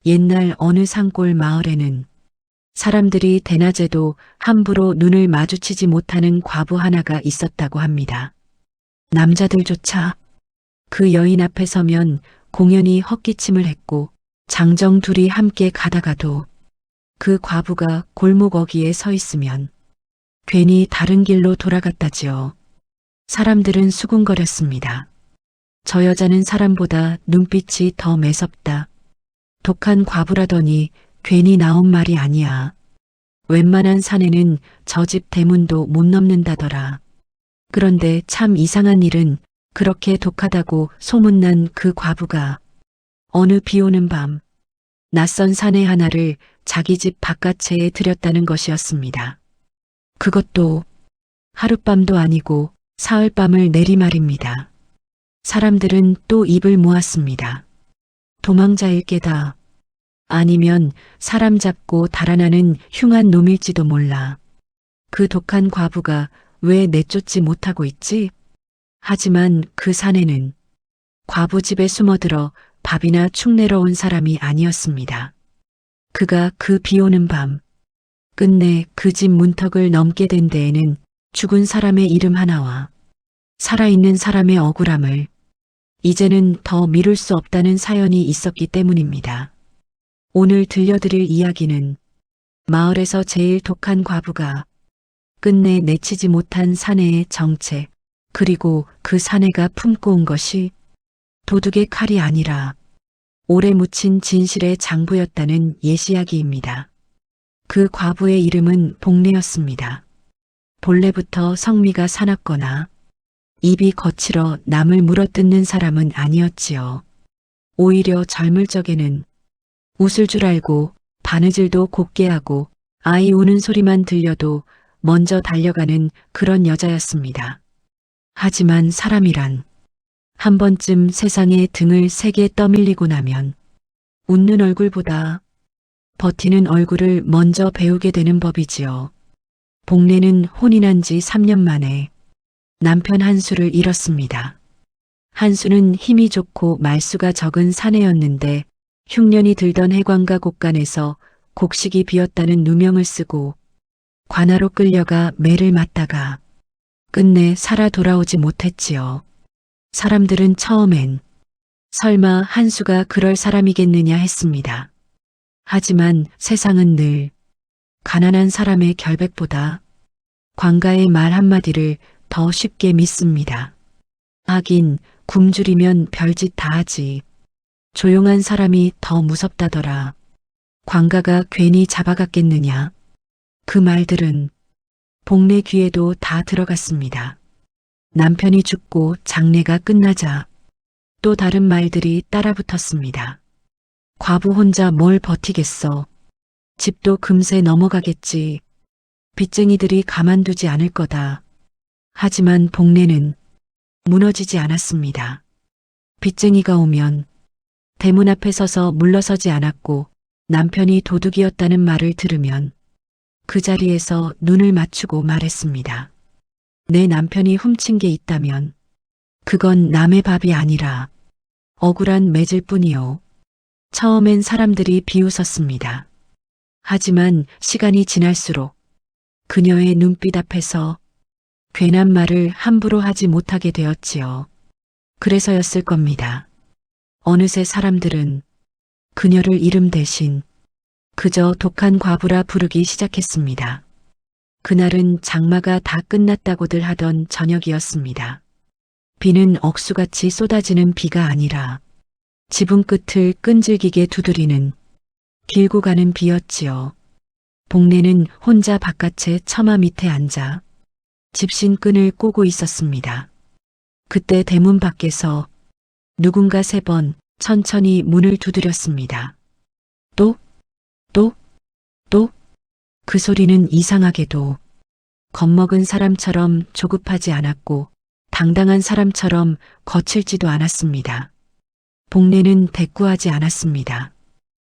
옛날 어느 산골 마을에는 사람들이 대낮에도 함부로 눈을 마주치지 못하는 과부 하나가 있었다고 합니다. 남자들조차 그 여인 앞에 서면 공연히 헛기침을 했고 장정 둘이 함께 가다가도 그 과부가 골목 어귀에 서 있으면 괜히 다른 길로 돌아갔다지요. 사람들은 수군거렸습니다. 저 여자는 사람보다 눈빛이 더 매섭다. 독한 과부라더니 괜히 나온 말이 아니야. 웬만한 사내는 저 집 대문도 못 넘는다더라. 그런데 참 이상한 일은 그렇게 독하다고 소문난 그 과부가 어느 비 오는 밤 낯선 사내 하나를 자기 집 바깥채에 들였다는 것이었습니다. 그것도 하룻밤도 아니고 사흘밤을 내리 말입니다. 사람들은 또 입을 모았습니다. 도망자일 게다. 아니면 사람 잡고 달아나는 흉한 놈일지도 몰라. 그 독한 과부가 왜 내쫓지 못하고 있지? 하지만 그 사내는 과부 집에 숨어들어 밥이나 축 내러 온 사람이 아니었습니다. 그가 그 비 오는 밤 끝내 그 집 문턱을 넘게 된 데에는 죽은 사람의 이름 하나와 살아있는 사람의 억울함을 이제는 더 미룰 수 없다는 사연이 있었기 때문입니다. 오늘 들려드릴 이야기는 마을에서 제일 독한 과부가 끝내 내치지 못한 사내의 정체, 그리고 그 사내가 품고 온 것이 도둑의 칼이 아니라 오래 묻힌 진실의 장부였다는 예시이야기입니다. 그 과부의 이름은 복례였습니다. 본래부터 성미가 사납거나 입이 거칠어 남을 물어뜯는 사람은 아니었지요. 오히려 젊을 적에는 웃을 줄 알고 바느질도 곱게 하고 아이 우는 소리만 들려도 먼저 달려가는 그런 여자였습니다. 하지만 사람이란 한 번쯤 세상에 등을 세게 떠밀리고 나면 웃는 얼굴보다 버티는 얼굴을 먼저 배우게 되는 법이지요. 복례는 혼인한 지 3년 만에 남편 한수를 잃었습니다. 한수는 힘이 좋고 말수가 적은 사내였는데 흉년이 들던 해관과 곳간에서 곡식이 비었다는 누명을 쓰고 관하로 끌려가 매를 맞다가 끝내 살아 돌아오지 못했지요. 사람들은 처음엔 설마 한수가 그럴 사람이겠느냐 했습니다. 하지만 세상은 늘 가난한 사람의 결백보다 관가의 말 한마디를 더 쉽게 믿습니다. 하긴 굶주리면 별짓 다 하지. 조용한 사람이 더 무섭다더라. 관가가 괜히 잡아갔겠느냐. 그 말들은 복례 귀에도 다 들어갔습니다. 남편이 죽고 장례가 끝나자 또 다른 말들이 따라붙었습니다. 과부 혼자 뭘 버티겠어. 집도 금세 넘어가겠지. 빚쟁이들이 가만두지 않을 거다. 하지만 복례는 무너지지 않았습니다. 빚쟁이가 오면 대문 앞에 서서 물러서지 않았고 남편이 도둑이었다는 말을 들으면 그 자리에서 눈을 맞추고 말했습니다. 내 남편이 훔친 게 있다면 그건 남의 밥이 아니라 억울한 매질 뿐이요. 처음엔 사람들이 비웃었습니다. 하지만 시간이 지날수록 그녀의 눈빛 앞에서 괜한 말을 함부로 하지 못하게 되었지요. 그래서였을 겁니다. 어느새 사람들은 그녀를 이름 대신 그저 독한 과부라 부르기 시작했습니다. 그날은 장마가 다 끝났다고들 하던 저녁이었습니다. 비는 억수같이 쏟아지는 비가 아니라 지붕 끝을 끈질기게 두드리는 길고 가는 비였지요. 복례는 혼자 바깥에 처마 밑에 앉아 집신끈을 꼬고 있었습니다. 그때 대문 밖에서 누군가 3번 천천히 문을 두드렸습니다. 또 그 소리는 이상하게도 겁먹은 사람처럼 조급하지 않았고 당당한 사람처럼 거칠지도 않았습니다. 복례는 대꾸하지 않았습니다.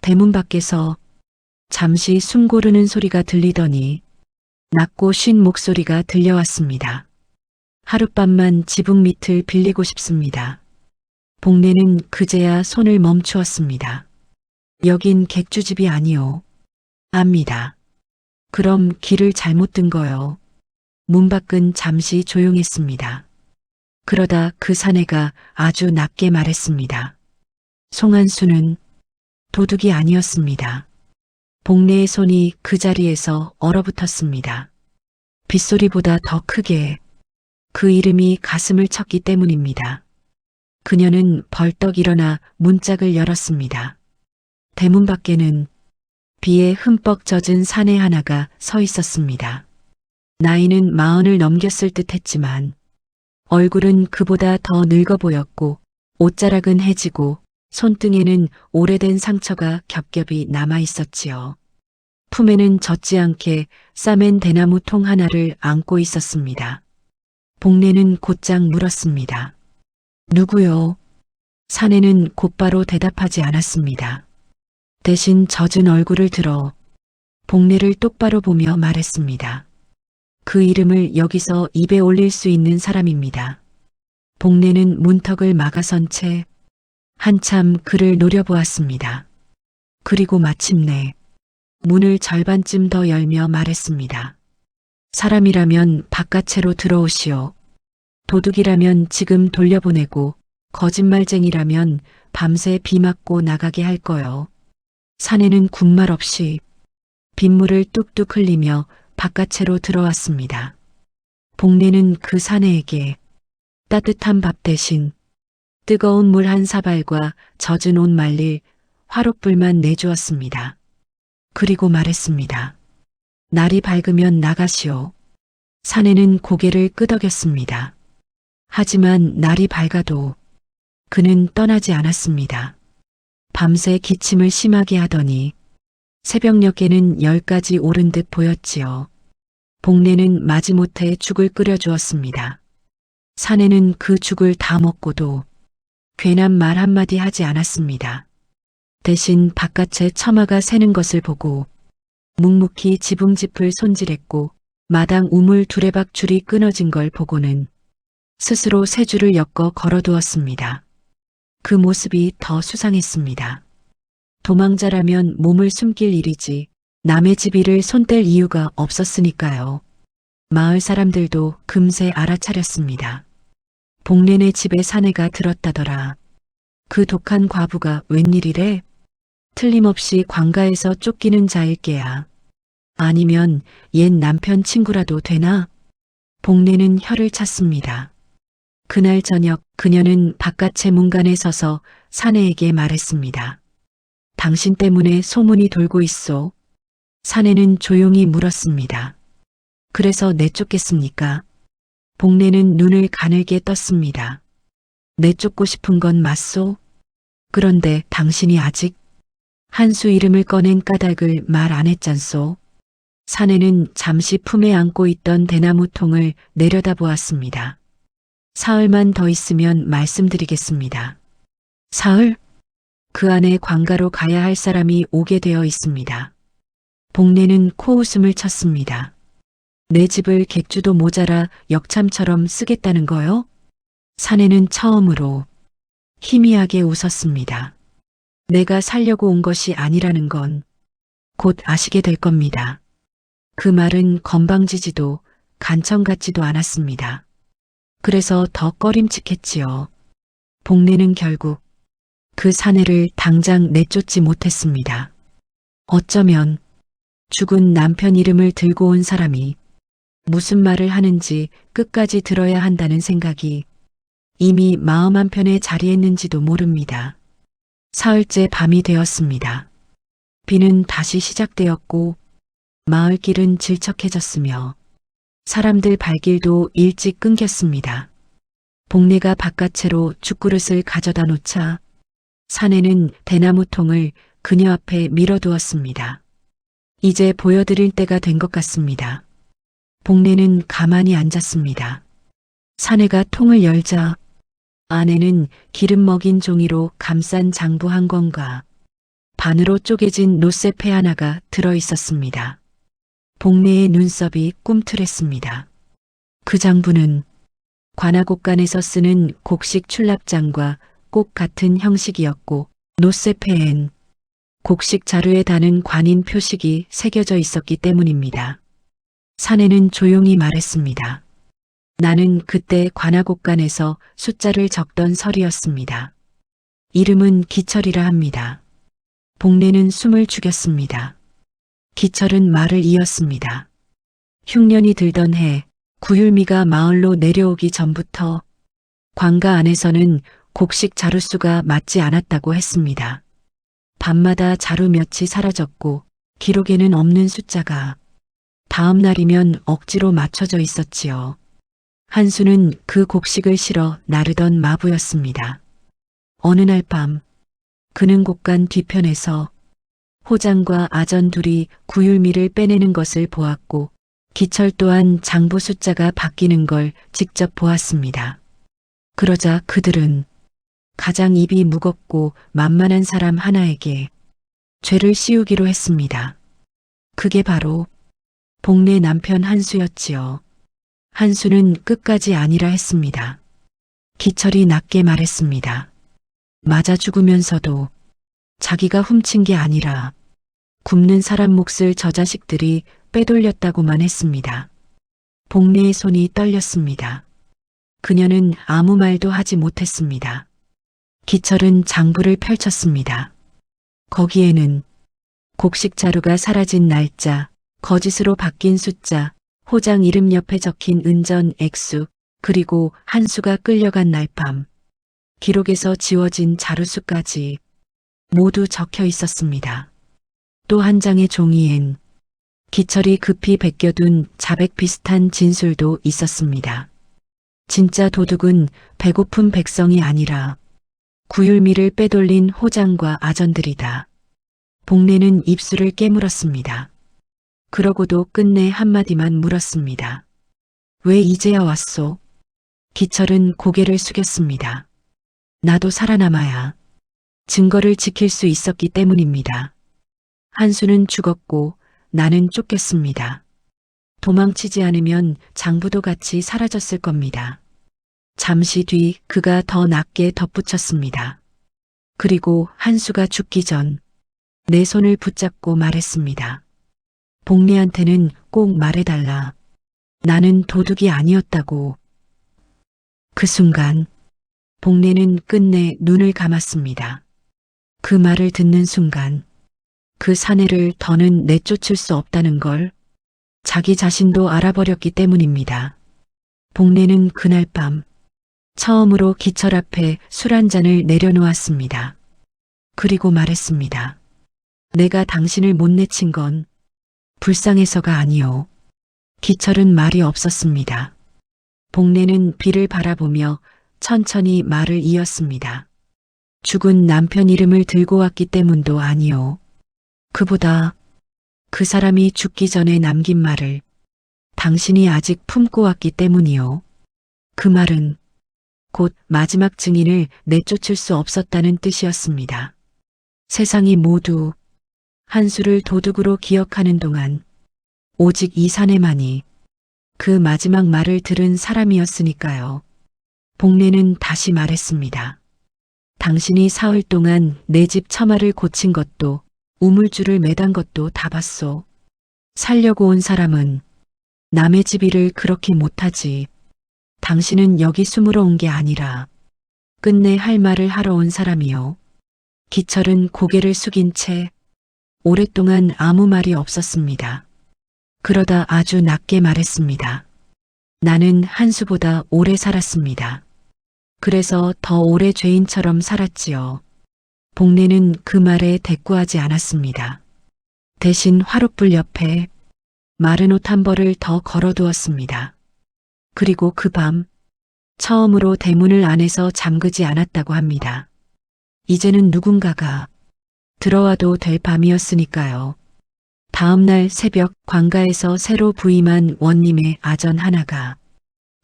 대문 밖에서 잠시 숨 고르는 소리가 들리더니 낮고 쉰 목소리가 들려왔습니다. 하룻밤만 지붕 밑을 빌리고 싶습니다. 복례는 그제야 손을 멈추었습니다. 여긴 객주집이 아니오. 압니다. 그럼 길을 잘못 든 거요. 문 밖은 잠시 조용했습니다. 그러다 그 사내가 아주 낮게 말했습니다. 송한수는 도둑이 아니었습니다. 복내의 손이 그 자리에서 얼어붙었습니다. 빗소리보다 더 크게 그 이름이 가슴을 쳤기 때문입니다. 그녀는 벌떡 일어나 문짝을 열었습니다. 대문 밖에는 비에 흠뻑 젖은 사내 하나가 서 있었습니다. 나이는 40을 넘겼을 듯 했지만 얼굴은 그보다 더 늙어 보였고 옷자락은 해지고 손등에는 오래된 상처가 겹겹이 남아 있었지요. 품에는 젖지 않게 싸맨 대나무 통 하나를 안고 있었습니다. 복내는 곧장 물었습니다. 누구요? 사내는 곧바로 대답하지 않았습니다. 대신 젖은 얼굴을 들어 복내를 똑바로 보며 말했습니다. 그 이름을 여기서 입에 올릴 수 있는 사람입니다. 복내는 문턱을 막아선 채 한참 그를 노려보았습니다. 그리고 마침내 문을 절반쯤 더 열며 말했습니다. 사람이라면 바깥채로 들어오시오. 도둑이라면 지금 돌려보내고 거짓말쟁이라면 밤새 비 맞고 나가게 할 거요. 사내는 군말 없이 빗물을 뚝뚝 흘리며 바깥채로 들어왔습니다. 복내는 그 사내에게 따뜻한 밥 대신 뜨거운 물 한 사발과 젖은 옷 말릴 화롯불만 내주었습니다. 그리고 말했습니다. 날이 밝으면 나가시오. 사내는 고개를 끄덕였습니다. 하지만 날이 밝아도 그는 떠나지 않았습니다. 밤새 기침을 심하게 하더니 새벽녘에는 10가지 오른 듯 보였지요. 복내는 마지못해 죽을 끓여주었습니다. 사내는 그 죽을 다 먹고도 괜한 말 한마디 하지 않았습니다. 대신 바깥에 처마가 새는 것을 보고 묵묵히 지붕짚을 손질했고 마당 우물 두레박 줄이 끊어진 걸 보고는 스스로 새 줄을 엮어 걸어두었습니다. 그 모습이 더 수상했습니다. 도망자라면 몸을 숨길 일이지 남의 집 일을 손댈 이유가 없었으니까요. 마을 사람들도 금세 알아차렸습니다. 복내네 집에 사내가 들었다더라. 그 독한 과부가 웬일이래? 틀림없이 관가에서 쫓기는 자일게야. 아니면 옛 남편 친구라도 되나? 복내는 혀를 찼습니다. 그날 저녁 그녀는 바깥의 문간에 서서 사내에게 말했습니다. 당신 때문에 소문이 돌고 있소. 사내는 조용히 물었습니다. 그래서 내쫓겠습니까? 복내는 눈을 가늘게 떴습니다. 내쫓고 싶은 건 맞소? 그런데 당신이 아직 한수 이름을 꺼낸 까닭을 말 안 했잖소. 사내는 잠시 품에 안고 있던 대나무 통을 내려다보았습니다. 사흘만 더 있으면 말씀드리겠습니다. 사흘? 그 안에 관가로 가야 할 사람이 오게 되어 있습니다. 복내는 코웃음을 쳤습니다. 내 집을 객주도 모자라 역참처럼 쓰겠다는 거요? 사내는 처음으로 희미하게 웃었습니다. 내가 살려고 온 것이 아니라는 건 곧 아시게 될 겁니다. 그 말은 건방지지도 간청 같지도 않았습니다. 그래서 더 꺼림칙했지요. 복내는 결국 그 사내를 당장 내쫓지 못했습니다. 어쩌면 죽은 남편 이름을 들고 온 사람이 무슨 말을 하는지 끝까지 들어야 한다는 생각이 이미 마음 한편에 자리했는지도 모릅니다. 사흘째 밤이 되었습니다. 비는 다시 시작되었고 마을길은 질척해졌으며 사람들 발길도 일찍 끊겼습니다. 복내가 바깥채로 죽그릇을 가져다 놓자 사내는 대나무 통을 그녀 앞에 밀어두었습니다. 이제 보여드릴 때가 된 것 같습니다. 복내는 가만히 앉았습니다. 사내가 통을 열자 안에는 기름 먹인 종이로 감싼 장부 한 권과 반으로 쪼개진 노쇠패 하나가 들어 있었습니다. 복내의 눈썹이 꿈틀했습니다. 그 장부는 관아곡간에서 쓰는 곡식 출납장과 꼭 같은 형식이었고 노쇠패엔 곡식 자루에 다는 관인 표식이 새겨져 있었기 때문입니다. 사내는 조용히 말했습니다. 나는 그때 관아곡간에서 숫자를 적던 설이었습니다. 이름은 기철이라 합니다. 복례는 숨을 죽였습니다. 기철은 말을 이었습니다. 흉년이 들던 해 구율미가 마을로 내려오기 전부터 관가 안에서는 곡식 자루수가 맞지 않았다고 했습니다. 밤마다 자루 몇이 사라졌고 기록에는 없는 숫자가 다음 날이면 억지로 맞춰져 있었지요. 한수는 그 곡식을 실어 나르던 마부였습니다. 어느 날 밤 그는 곡간 뒤편에서 호장과 아전 둘이 구율미를 빼내는 것을 보았고 기철 또한 장부 숫자가 바뀌는 걸 직접 보았습니다. 그러자 그들은 가장 입이 무겁고 만만한 사람 하나에게 죄를 씌우기로 했습니다. 그게 바로 복례 남편 한수였지요. 한수는 끝까지 아니라 했습니다. 기철이 낮게 말했습니다. 맞아 죽으면서도 자기가 훔친 게 아니라 굶는 사람 몫을 저 자식들이 빼돌렸다고만 했습니다. 복례의 손이 떨렸습니다. 그녀는 아무 말도 하지 못했습니다. 기철은 장부를 펼쳤습니다. 거기에는 곡식 자루가 사라진 날짜, 거짓으로 바뀐 숫자, 호장 이름 옆에 적힌 은전 액수, 그리고 한수가 끌려간 날밤, 기록에서 지워진 자루수까지 모두 적혀 있었습니다. 또 한 장의 종이엔 기철이 급히 베껴둔 자백 비슷한 진술도 있었습니다. 진짜 도둑은 배고픈 백성이 아니라 구율미를 빼돌린 호장과 아전들이다. 복례는 입술을 깨물었습니다. 그러고도 끝내 한마디만 물었습니다. 왜 이제야 왔소? 기철은 고개를 숙였습니다. 나도 살아남아야 증거를 지킬 수 있었기 때문입니다. 한수는 죽었고 나는 쫓겼습니다. 도망치지 않으면 장부도 같이 사라졌을 겁니다. 잠시 뒤 그가 더 낮게 덧붙였습니다. 그리고 한수가 죽기 전 내 손을 붙잡고 말했습니다. 복례한테는 꼭 말해달라. 나는 도둑이 아니었다고. 그 순간 복례는 끝내 눈을 감았습니다. 그 말을 듣는 순간 그 사내를 더는 내쫓을 수 없다는 걸 자기 자신도 알아버렸기 때문입니다. 복례는 그날 밤 처음으로 기철 앞에 술 한 잔을 내려놓았습니다. 그리고 말했습니다. 내가 당신을 못 내친 건 불쌍해서가 아니오. 기철은 말이 없었습니다. 복례는 비를 바라보며 천천히 말을 이었습니다. 죽은 남편 이름을 들고 왔기 때문도 아니오. 그보다 그 사람이 죽기 전에 남긴 말을 당신이 아직 품고 왔기 때문이오. 그 말은 곧 마지막 증인을 내쫓을 수 없었다는 뜻이었습니다. 세상이 모두 한수를 도둑으로 기억하는 동안 오직 이 사내만이 그 마지막 말을 들은 사람이었으니까요. 복례는 다시 말했습니다. 당신이 사흘 동안 내 집 처마를 고친 것도 우물줄을 매단 것도 다 봤소. 살려고 온 사람은 남의 집 일을 그렇게 못하지. 당신은 여기 숨으러 온 게 아니라 끝내 할 말을 하러 온 사람이요. 기철은 고개를 숙인 채 오랫동안 아무 말이 없었습니다. 그러다 아주 낮게 말했습니다. 나는 한수보다 오래 살았습니다. 그래서 더 오래 죄인처럼 살았지요. 복례는 그 말에 대꾸하지 않았습니다. 대신 화롯불 옆에 마른 옷 한 벌을 더 걸어두었습니다. 그리고 그 밤 처음으로 대문을 안에서 잠그지 않았다고 합니다. 이제는 누군가가 들어와도 될 밤이었으니까요. 다음 날 새벽 관가에서 새로 부임한 원님의 아전 하나가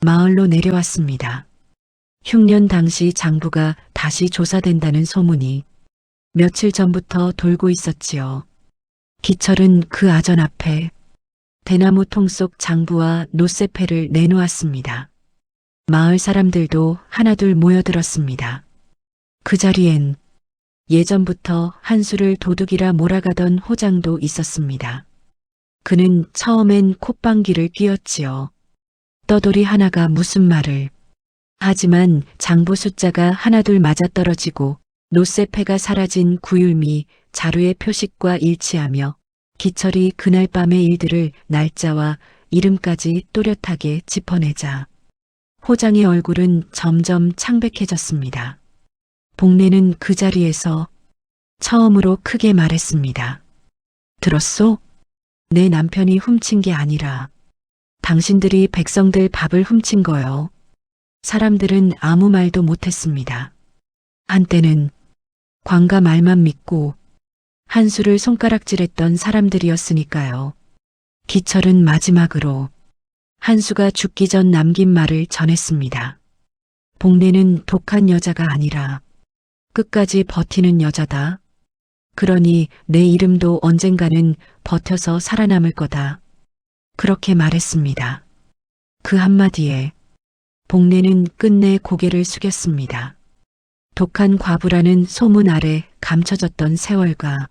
마을로 내려왔습니다. 흉년 당시 장부가 다시 조사된다는 소문이 며칠 전부터 돌고 있었지요. 기철은 그 아전 앞에 대나무 통 속 장부와 노쇠패를 내놓았습니다. 마을 사람들도 하나둘 모여들었습니다. 그 자리엔 예전부터 한수를 도둑이라 몰아가던 호장도 있었습니다. 그는 처음엔 콧방귀를 뀌었지요. 떠돌이 하나가 무슨 말을. 하지만 장부 숫자가 하나둘 맞아떨어지고 노쇠패가 사라진 구율미 자루의 표식과 일치하며 기철이 그날 밤의 일들을 날짜와 이름까지 또렷하게 짚어내자 호장의 얼굴은 점점 창백해졌습니다. 복례는 그 자리에서 처음으로 크게 말했습니다. 들었소? 내 남편이 훔친 게 아니라 당신들이 백성들 밥을 훔친 거요. 사람들은 아무 말도 못했습니다. 한때는 광가 말만 믿고 한수를 손가락질했던 사람들이었으니까요. 기철은 마지막으로 한수가 죽기 전 남긴 말을 전했습니다. 복례는 독한 여자가 아니라 끝까지 버티는 여자다. 그러니 내 이름도 언젠가는 버텨서 살아남을 거다. 그렇게 말했습니다. 그 한마디에 복례는 끝내 고개를 숙였습니다. 독한 과부라는 소문 아래 감춰졌던 세월과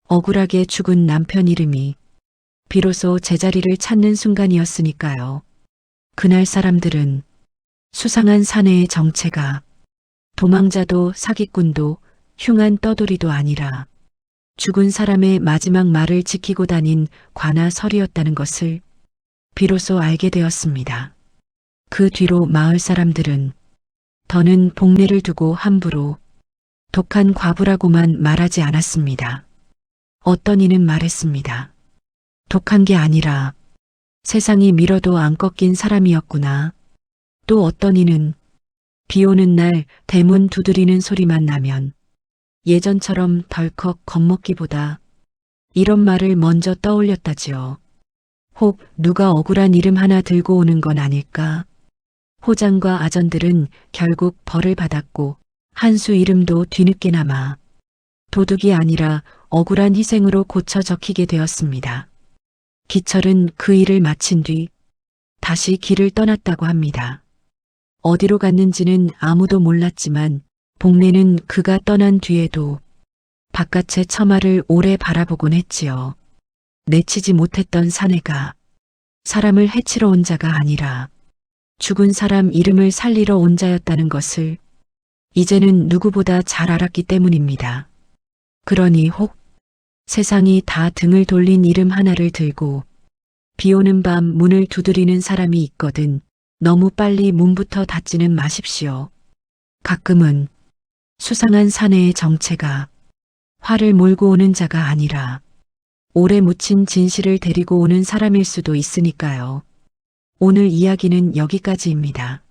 억울하게 죽은 남편 이름이 비로소 제자리를 찾는 순간이었으니까요. 그날 사람들은 수상한 사내의 정체가 도망자도 사기꾼도 흉한 떠돌이도 아니라 죽은 사람의 마지막 말을 지키고 다닌 관아설이었다는 것을 비로소 알게 되었습니다. 그 뒤로 마을 사람들은 더는 복례를 두고 함부로 독한 과부라고만 말하지 않았습니다. 어떤 이는 말했습니다. 독한 게 아니라 세상이 밀어도 안 꺾인 사람이었구나. 또 어떤 이는 비 오는 날 대문 두드리는 소리만 나면 예전처럼 덜컥 겁먹기보다 이런 말을 먼저 떠올렸다지요. 혹 누가 억울한 이름 하나 들고 오는 건 아닐까? 호장과 아전들은 결국 벌을 받았고 한수 이름도 뒤늦게나마 도둑이 아니라 억울한 희생으로 고쳐 적히게 되었습니다. 기철은 그 일을 마친 뒤 다시 길을 떠났다고 합니다. 어디로 갔는지는 아무도 몰랐지만 복례는 그가 떠난 뒤에도 바깥의 처마를 오래 바라보곤 했지요. 내치지 못했던 사내가 사람을 해치러 온 자가 아니라 죽은 사람 이름을 살리러 온 자였다는 것을 이제는 누구보다 잘 알았기 때문입니다. 그러니 혹 세상이 다 등을 돌린 이름 하나를 들고 비 오는 밤 문을 두드리는 사람이 있거든 너무 빨리 문부터 닫지는 마십시오. 가끔은 수상한 사내의 정체가 화를 몰고 오는 자가 아니라 오래 묻힌 진실을 데리고 오는 사람일 수도 있으니까요. 오늘 이야기는 여기까지입니다.